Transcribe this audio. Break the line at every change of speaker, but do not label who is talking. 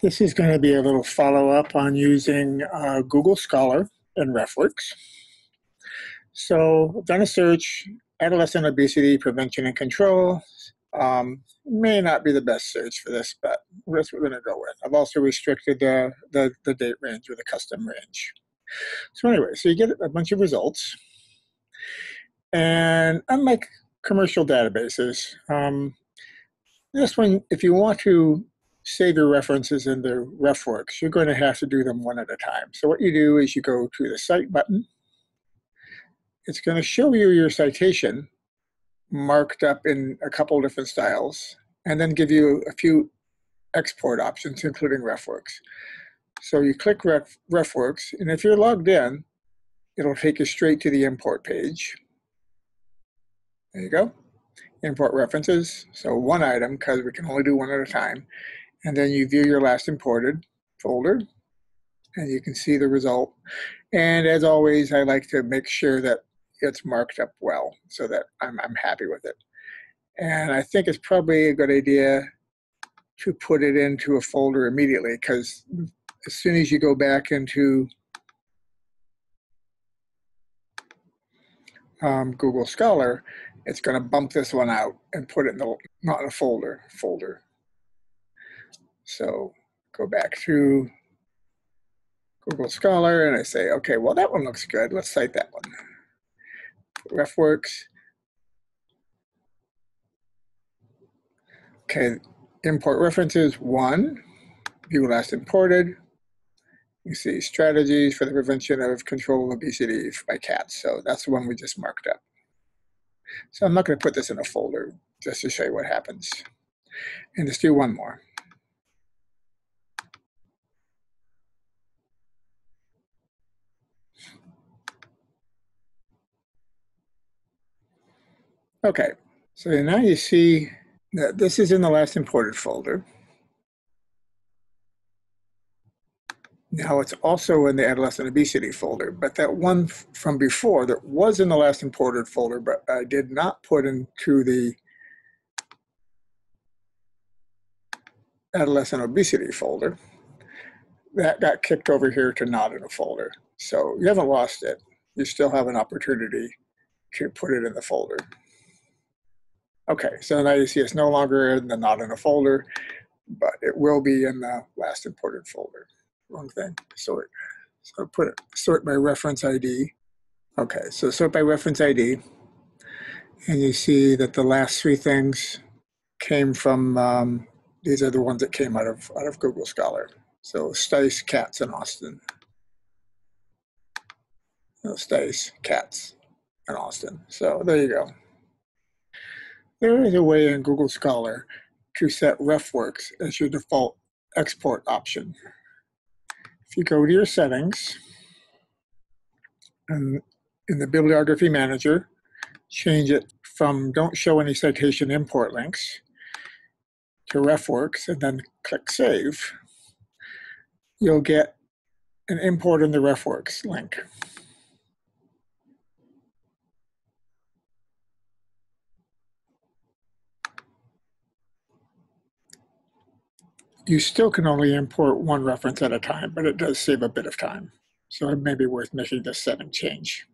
This is going to be a little follow-up on using Google Scholar and RefWorks. So I've done a search, adolescent obesity prevention and control. May not be the best search for this, but that's what we're going to go with. I've also restricted the date range with a custom range. So anyway, so you get a bunch of results. And unlike commercial databases, this one, if you want to save your references into RefWorks, you're going to have to do them one at a time. So what you do is you go to the Cite button. It's going to show you your citation marked up in a couple different styles, and then give you a few export options, including RefWorks. So you click RefWorks, and if you're logged in, it'll take you straight to the import page. There you go. Import references. So one item, because we can only do one at a time. And then you view your last imported folder, and you can see the result. And as always, I like to make sure that it's marked up well so that I'm happy with it. And I think it's probably a good idea to put it into a folder immediately, because as soon as you go back into Google Scholar, it's going to bump this one out and put it in not in a folder. So go back to Google Scholar, and I say, okay, well, that one looks good. Let's cite that one. RefWorks. Okay, import references 1, view last imported. You see strategies for the prevention of control of obesity by cats. So that's the one we just marked up. So I'm not going to put this in a folder, just to show you what happens. And let's do one more. Okay, so now you see that this is in the last imported folder. Now it's also in the adolescent obesity folder, but that one from before that was in the last imported folder, but I did not put into the adolescent obesity folder, that got kicked over here to not in a folder. So you haven't lost it. You still have an opportunity to put it in the folder. Okay, so now you see it's no longer in the not in a folder, but it will be in the last imported folder. Wrong thing, sort. So put it, sort by reference ID. Okay, so sort by reference ID. And you see that the last three things came from, these are the ones that came out of Google Scholar. So Stice, cats, and Austin. Stice, cats, and Austin. So there you go. There is a way in Google Scholar to set RefWorks as your default export option. If you go to your settings, and in the bibliography manager, change it from don't show any citation import links to RefWorks, and then click Save, you'll get an import in the RefWorks link. You still can only import one reference at a time, but it does save a bit of time. So it may be worth making this setting change.